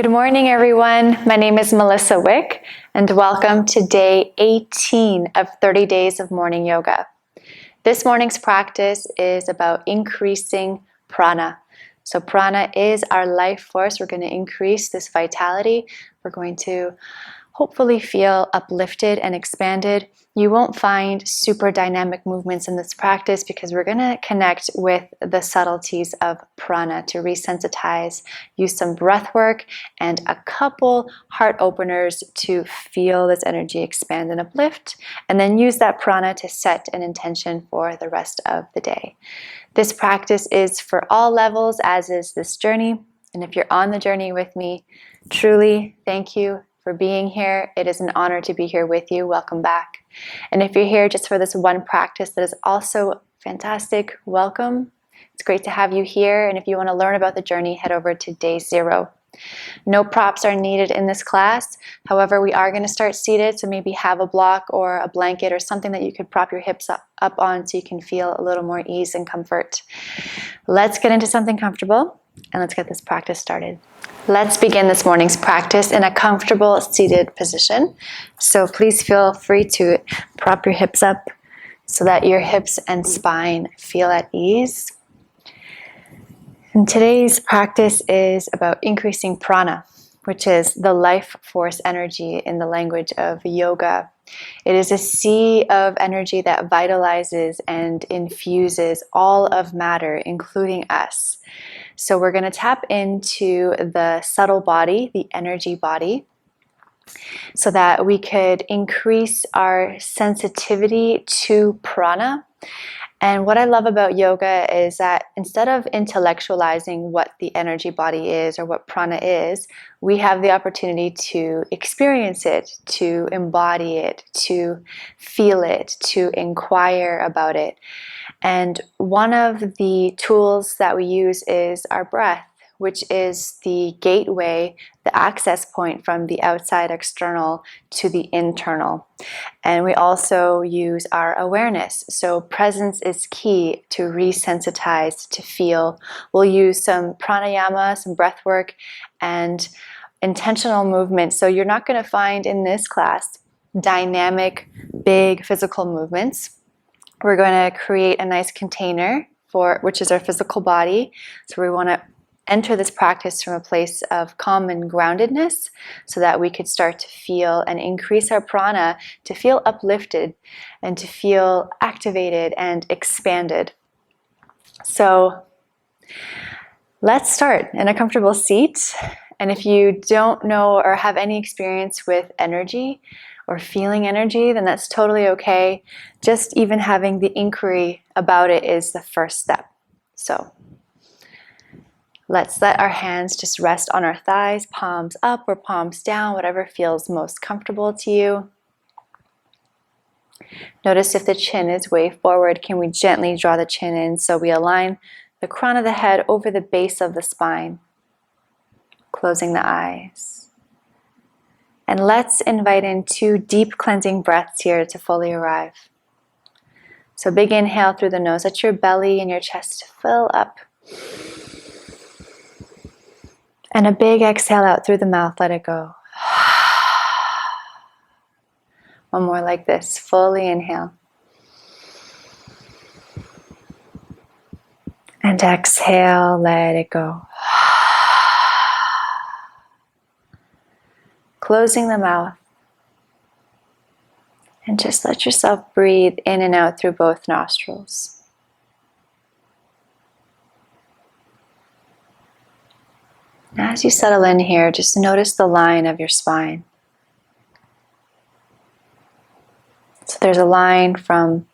Good morning, everyone. My name is Melissa Wick, and welcome to day 18 of 30 days of morning yoga. This morning's practice is about increasing prana. So prana is our life force. We're going to increase this vitality. We're going to hopefully feel uplifted and expanded. You won't find super dynamic movements in this practice because we're going to connect with the subtleties of prana to resensitize, use some breath work and a couple heart openers to feel this energy expand and uplift, and then use that prana to set an intention for the rest of the day. This practice is for all levels, as is this journey. And if you're on the journey with me, truly thank you for being here. It is an honor to be here with you. Welcome back. And if you're here just for this one practice that is also fantastic, welcome. It's great to have you here. And if you want to learn about the journey, head over to day 0. No props are needed in this class. However, we are going to start seated, so maybe have a block or a blanket or something that you could prop your hips up on so you can feel a little more ease and comfort. Let's get into something comfortable and let's get this practice started. Let's begin this morning's practice in a comfortable seated position. So please feel free to prop your hips up so that your hips and spine feel at ease. And today's practice is about increasing prana, which is the life force energy in the language of yoga. It is a sea of energy that vitalizes and infuses all of matter, including us. So we're going to tap into the subtle body, the energy body, so that we could increase our sensitivity to prana. And what I love about yoga is that instead of intellectualizing what the energy body is or what prana is, we have the opportunity to experience it, to embody it, to feel it, to inquire about it. And one of the tools that we use is our breath, which is the gateway, the access point from the outside external to the internal. And we also use our awareness. So presence is key to resensitize, to feel. We'll use some pranayama, some breath work, and intentional movement. So you're not going to find in this class dynamic, big physical movements. We're going to create a nice container for which is our physical body. So we want to enter this practice from a place of calm and groundedness so that we could start to feel and increase our prana, to feel uplifted and to feel activated and expanded. So let's start in a comfortable seat. And if you don't know or have any experience with energy or feeling energy, then that's totally okay. Just even having the inquiry about it is the first step. So let's let our hands just rest on our thighs, palms up or palms down, whatever feels most comfortable to you. Notice if the chin is way forward, can we gently draw the chin in so we align the crown of the head over the base of the spine, closing the eyes. And let's invite in 2 deep cleansing breaths here to fully arrive. So big inhale through the nose, let your belly and your chest fill up. And a big exhale out through the mouth, let it go. One more like this, fully inhale. And exhale, let it go. Closing the mouth. And just let yourself breathe in and out through both nostrils. As you settle in here, just notice the line of your spine. So there's a line from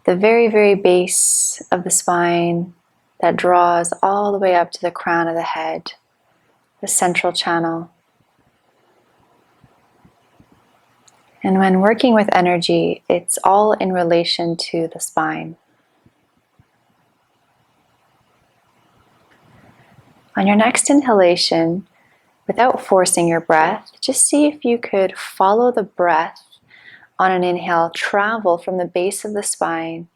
the very, very base of the spine that draws all the way up to the crown of the head, the central channel. And when working with energy, it's all in relation to the spine. On your next inhalation, without forcing your breath, just see if you could follow the breath on an inhale, travel from the base of the spine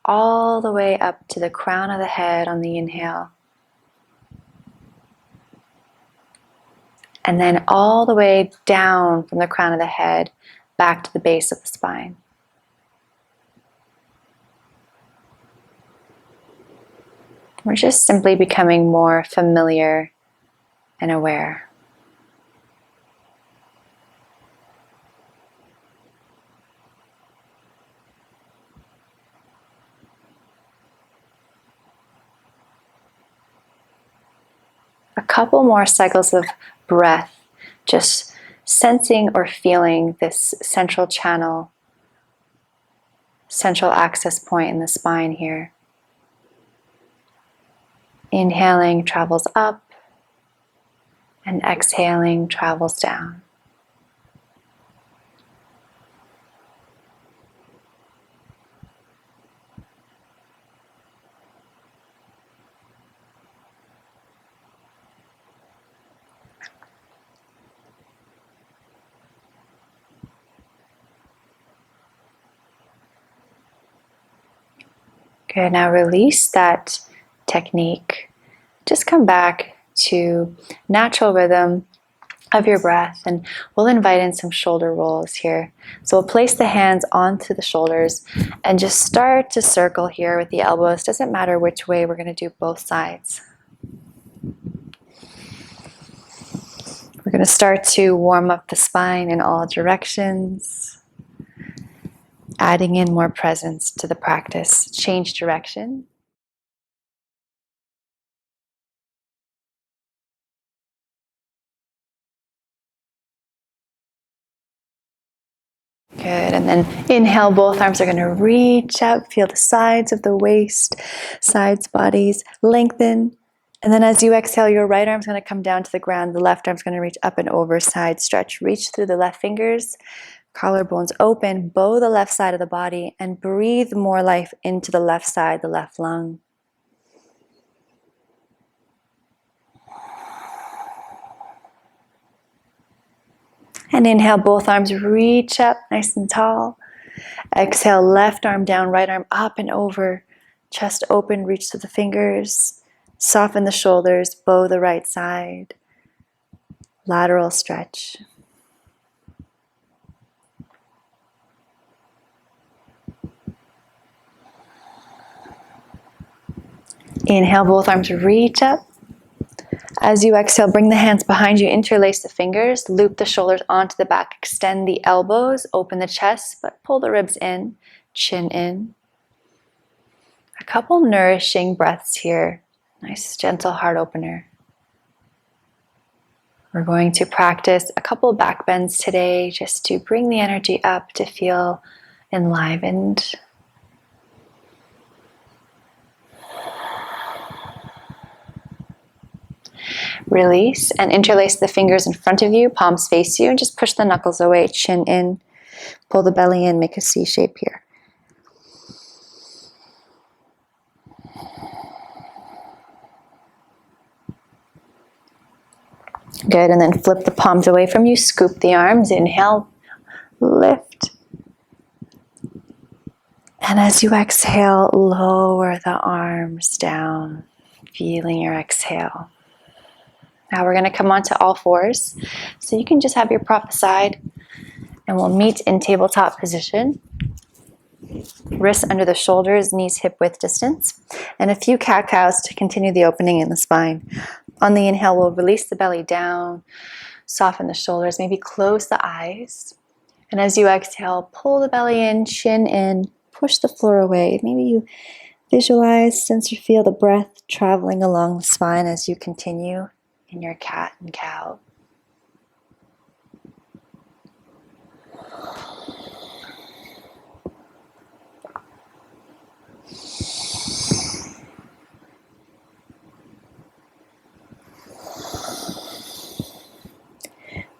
all the way up to the crown of the head on the inhale. and then all the way down from the crown of the head back to the base of the spine. We're just simply becoming more familiar and aware. A couple more cycles of breath, just sensing or feeling this central channel, central access point in the spine here. Inhaling travels up, and exhaling travels down. Good, now release that technique. Just come back to natural rhythm of your breath, and we'll invite in some shoulder rolls here. So we'll place the hands onto the shoulders and just start to circle here with the elbows. Doesn't matter which way, we're going to do both sides. We're going to start to warm up the spine in all directions, adding in more presence to the practice. Change direction. Good, and then inhale, both arms are going to reach out, feel the sides of the waist, sides, bodies, lengthen. And then as you exhale, your right arm's going to come down to the ground, the left arm's going to reach up and over, side stretch. Reach through the left fingers, collarbones open, bow the left side of the body, and breathe more life into the left side, the left lung. And inhale, both arms reach up nice and tall. Exhale, left arm down, right arm up and over. Chest open, reach to the fingers. Soften the shoulders, bow the right side. Lateral stretch. Inhale, both arms reach up. As you exhale, bring the hands behind you, interlace the fingers, loop the shoulders onto the back, extend the elbows, open the chest, but pull the ribs in, chin in. A couple nourishing breaths here. Nice, gentle heart opener. We're going to practice a couple back bends today just to bring the energy up to feel enlivened. Release and interlace the fingers in front of you, palms face you, and just push the knuckles away, chin in. Pull the belly in, make a C shape here. Good, and then flip the palms away from you, scoop the arms, inhale, lift. And as you exhale, lower the arms down, feeling your exhale. Now we're going to come onto all fours. So you can just have your prop aside and we'll meet in tabletop position. Wrists under the shoulders, knees hip width distance. And a few cat-cows to continue the opening in the spine. On the inhale, we'll release the belly down, soften the shoulders, maybe close the eyes. And as you exhale, pull the belly in, chin in, push the floor away. Maybe you visualize, sense or feel the breath traveling along the spine as you continue in your cat and cow.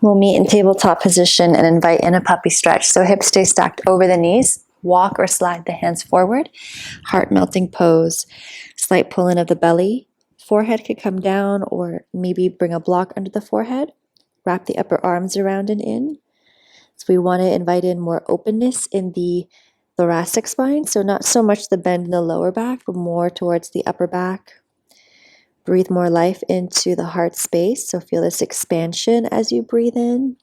We'll meet in tabletop position and invite in a puppy stretch. So hips stay stacked over the knees. Walk or slide the hands forward. Heart melting pose. Slight pull in of the belly. Forehead could come down or maybe bring a block under the forehead. Wrap the upper arms around and in. So we want to invite in more openness in the thoracic spine. So not so much the bend in the lower back, but more towards the upper back. Breathe more life into the heart space. So feel this expansion as you breathe in.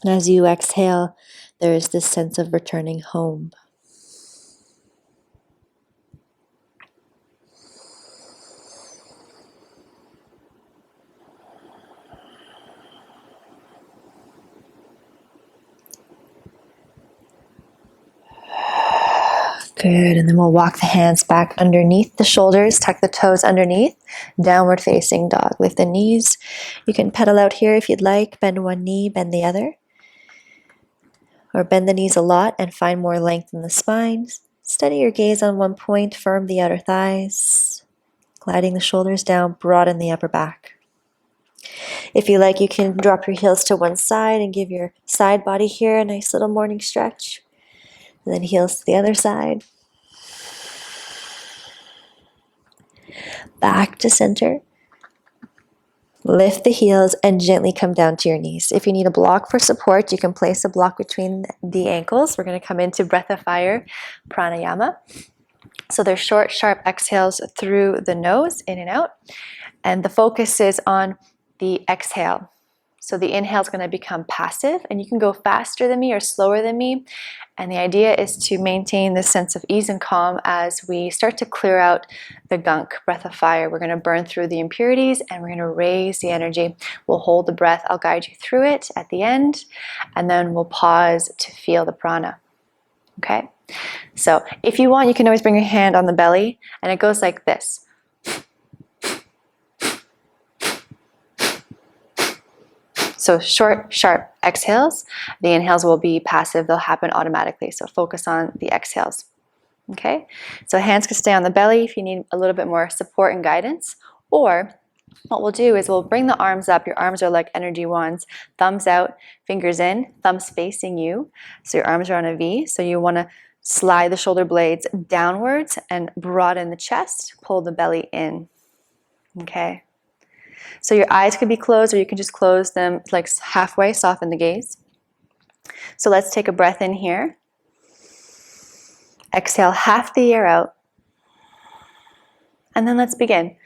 And as you exhale, there is this sense of returning home. Good, and then we'll walk the hands back underneath the shoulders, tuck the toes underneath, downward facing dog. Lift the knees. You can pedal out here if you'd like, bend one knee, bend the other. Or bend the knees a lot and find more length in the spine. Steady your gaze on one point, firm the outer thighs, gliding the shoulders down, broaden the upper back. If you like, you can drop your heels to one side and give your side body here a nice little morning stretch. And then heels to the other side. Back to center. Lift the heels and gently come down to your knees. If you need a block for support, you can place a block between the ankles. We're going to come into breath of fire, Pranayama. So they're short, sharp exhales through the nose, in and out. And the focus is on the exhale. So the inhale is going to become passive, and you can go faster than me or slower than me. And the idea is to maintain this sense of ease and calm as we start to clear out the gunk, breath of fire. We're going to burn through the impurities and we're going to raise the energy. We'll hold the breath. I'll guide you through it at the end, and then we'll pause to feel the prana. Okay? So if you want, you can always bring your hand on the belly, and it goes like this. So short, sharp exhales. The inhales will be passive. They'll happen automatically. So focus on the exhales. Okay? So hands can stay on the belly if you need a little bit more support and guidance. Or what we'll do is we'll bring the arms up. Your arms are like energy wands. Thumbs out, fingers in, thumbs facing you. So your arms are on a V. So you want to slide the shoulder blades downwards and broaden the chest. Pull the belly in. Okay? So your eyes could be closed, or you can just close them like halfway, soften the gaze. So let's take a breath in here. Exhale half the air out. And then let's begin.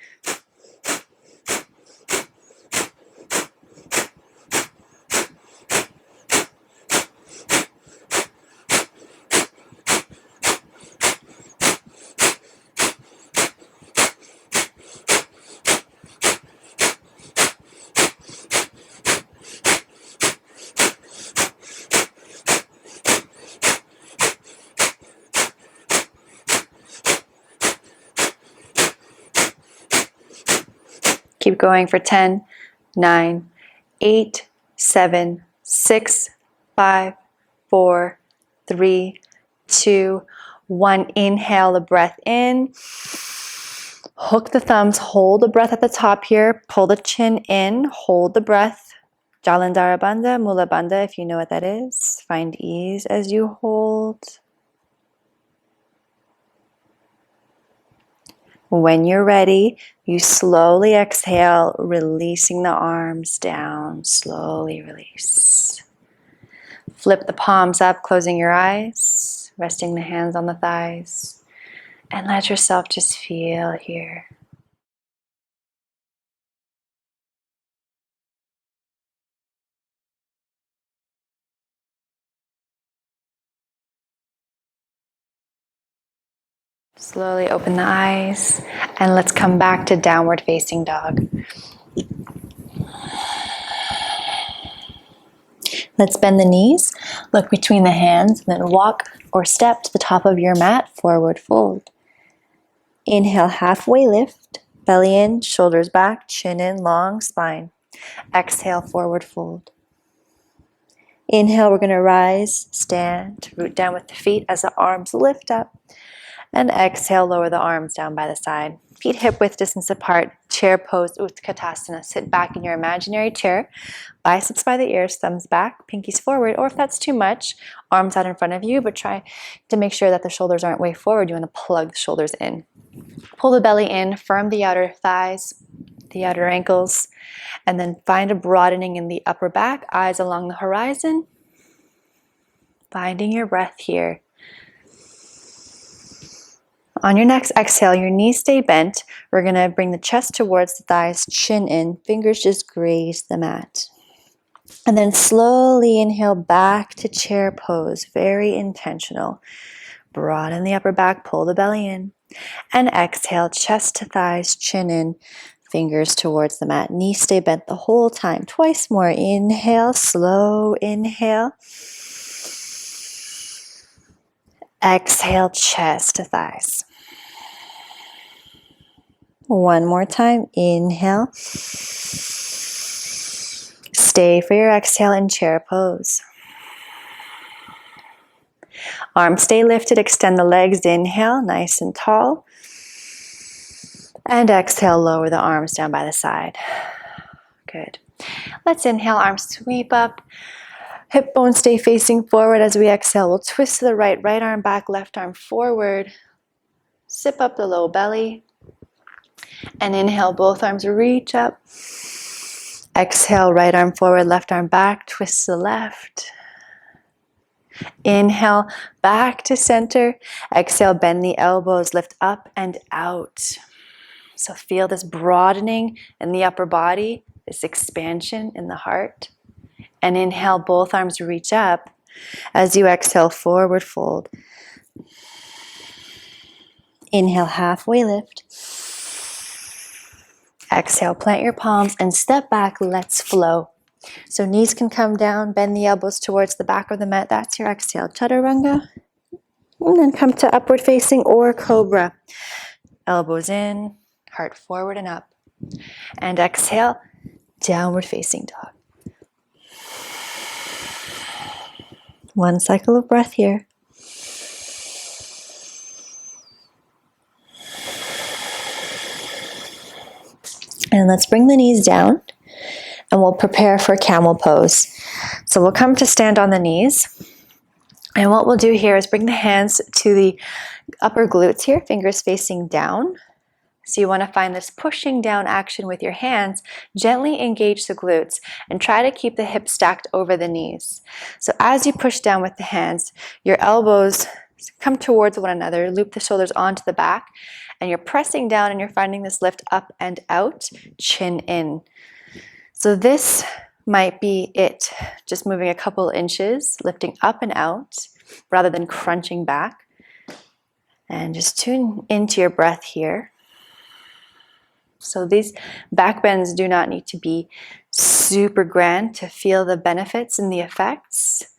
Keep going for 10, 9, 8, 7, 6, 5, 4, 3, 2, 1. Inhale the breath in. Hook the thumbs, hold the breath at the top here. Pull the chin in, hold the breath. Jalandhara Bandha, Mula Bandha, if you know what that is. Find ease as you hold. When you're ready, you slowly exhale, releasing the arms down. Slowly release. Flip the palms up, closing your eyes, resting the hands on the thighs, and let yourself just feel here. Slowly open the eyes, and let's come back to downward facing dog. Let's bend the knees, look between the hands, and then walk or step to the top of your mat, forward fold. Inhale, halfway lift, belly in, shoulders back, chin in, long spine. Exhale, forward fold. Inhale, we're going to rise, stand, root down with the feet as the arms lift up. And exhale, lower the arms down by the side. Feet hip width distance apart. Chair pose, Katasana. Sit back in your imaginary chair. Biceps by the ears, thumbs back, pinkies forward. Or if that's too much, arms out in front of you. But try to make sure that the shoulders aren't way forward. You want to plug the shoulders in. Pull the belly in, firm the outer thighs, the outer ankles. And then find a broadening in the upper back. Eyes along the horizon. Finding your breath here. On your next exhale, your knees stay bent. We're going to bring the chest towards the thighs, chin in, fingers just graze the mat. And then slowly inhale back to chair pose, very intentional. Broaden the upper back, pull the belly in. And exhale, chest to thighs, chin in, fingers towards the mat. Knees stay bent the whole time. Twice more. Inhale, slow inhale. Exhale, chest to thighs. One more time. Inhale. Stay for your exhale in chair pose. Arms stay lifted. Extend the legs. Inhale, nice and tall. And exhale, lower the arms down by the side. Good. Let's inhale, arms sweep up. Hip bones stay facing forward as we exhale. We'll twist to the right, right arm back, left arm forward. Sip up the low belly. And inhale, both arms reach up. Exhale, right arm forward, left arm back, twist to the left. Inhale, back to center. Exhale, bend the elbows, lift up and out. So feel this broadening in the upper body, this expansion in the heart. And inhale, both arms reach up. As you exhale, forward fold. Inhale, halfway lift. Exhale, plant your palms and step back, let's flow. So knees can come down, bend the elbows towards the back of the mat. That's your exhale, chaturanga. And then come to upward facing or cobra. Elbows in, heart forward and up. And exhale, downward facing dog. One cycle of breath here. And let's bring the knees down and we'll prepare for camel pose. So we'll come to stand on the knees. And what we'll do here is bring the hands to the upper glutes here, fingers facing down. So you want to find this pushing down action with your hands. Gently engage the glutes and try to keep the hips stacked over the knees. So as you push down with the hands, your elbows come towards one another, loop the shoulders onto the back, and you're pressing down and you're finding this lift up and out, chin in. So this might be it, just moving a couple inches, lifting up and out, rather than crunching back. And just tune into your breath here. So these back bends do not need to be super grand to feel the benefits and the effects.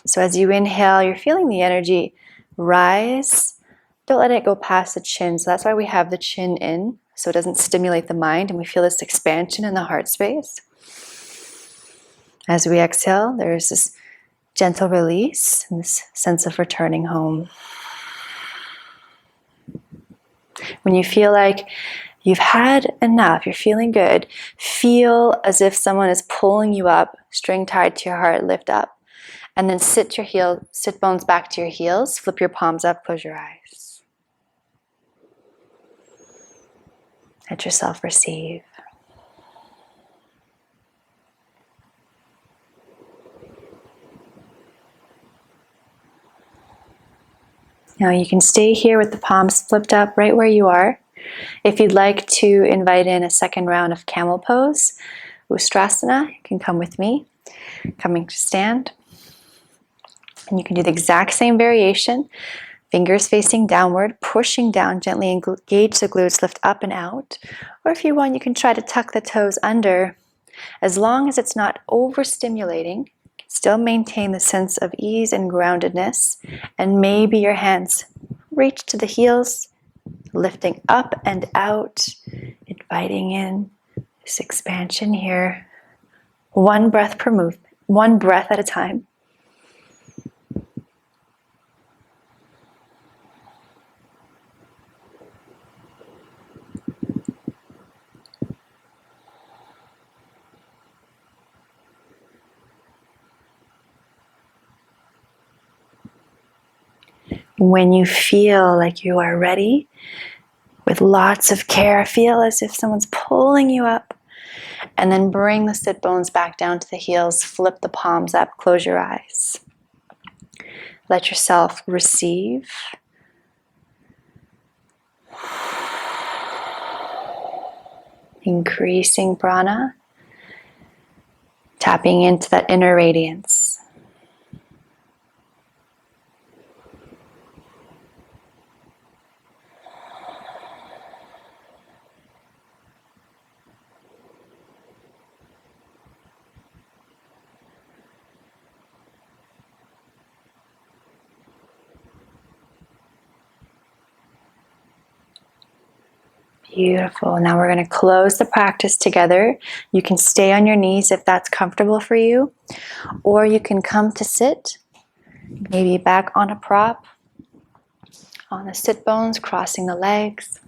So as you inhale, you're feeling the energy rise. Don't let it go past the chin. So that's why we have the chin in, so it doesn't stimulate the mind and we feel this expansion in the heart space. As we exhale, there's this gentle release and this sense of returning home. When you feel like you've had enough, you're feeling good, feel as if someone is pulling you up, string tied to your heart, lift up. And then sit bones back to your heels, flip your palms up, close your eyes. Let yourself receive. Now you can stay here with the palms flipped up right where you are. If you'd like to invite in a second round of Camel Pose, Ustrasana, you can come with me. Coming to stand. And you can do the exact same variation. Fingers facing downward, pushing down, gently engage the glutes, lift up and out. Or if you want, you can try to tuck the toes under. As long as it's not overstimulating, still maintain the sense of ease and groundedness. And maybe your hands reach to the heels, lifting up and out, inviting in this expansion here. One breath per movement, one breath at a time. When you feel like you are ready, with lots of care, feel as if someone's pulling you up, and then bring the sit bones back down to the heels, flip the palms up, close your eyes. Let yourself receive. Increasing prana, tapping into that inner radiance. Beautiful. Now we're going to close the practice together. You can stay on your knees if that's comfortable for you, or you can come to sit, maybe back on a prop, on the sit bones, crossing the legs.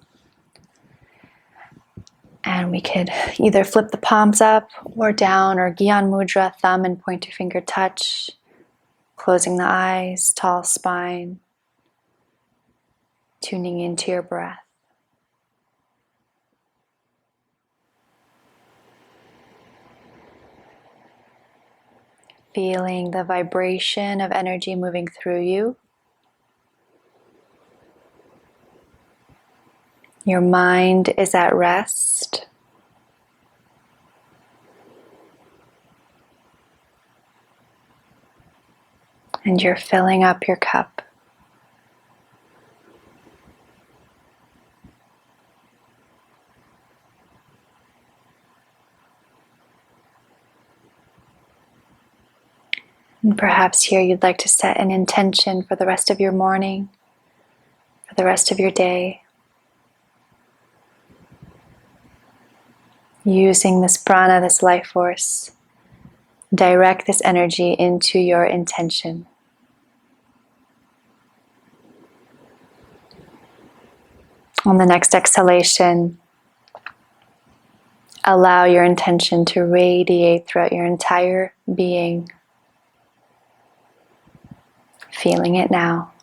And we could either flip the palms up or down, or Gyan Mudra, thumb and pointer finger touch, closing the eyes, tall spine, tuning into your breath. Feeling the vibration of energy moving through you. Your mind is at rest. And you're filling up your cup. And perhaps here you'd like to set an intention for the rest of your morning, for the rest of your day. Using this prana, this life force, direct this energy into your intention. On the next exhalation, allow your intention to radiate throughout your entire being. Feeling it now.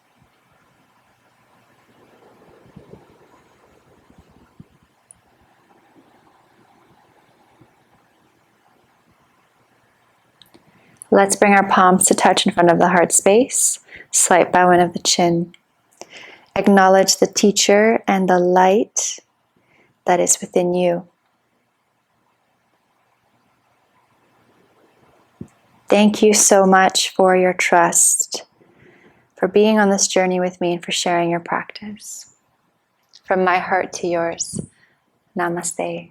Let's bring our palms to touch in front of the heart space. Slight bow in of the chin. Acknowledge the teacher and the light that is within you. Thank you so much for your trust, for being on this journey with me, and for sharing your practice. From my heart to yours, namaste.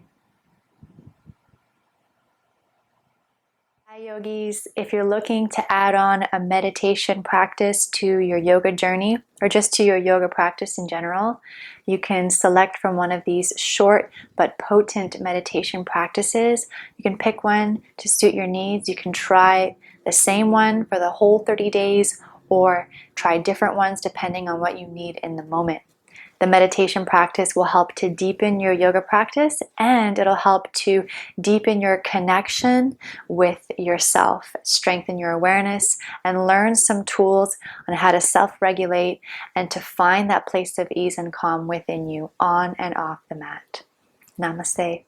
Hi yogis, if you're looking to add on a meditation practice to your yoga journey, or just to your yoga practice in general, you can select from one of these short but potent meditation practices. You can pick one to suit your needs. You can try the same one for the whole 30 days, or try different ones depending on what you need in the moment. The meditation practice will help to deepen your yoga practice, and it'll help to deepen your connection with yourself, strengthen your awareness, and learn some tools on how to self-regulate and to find that place of ease and calm within you on and off the mat. Namaste.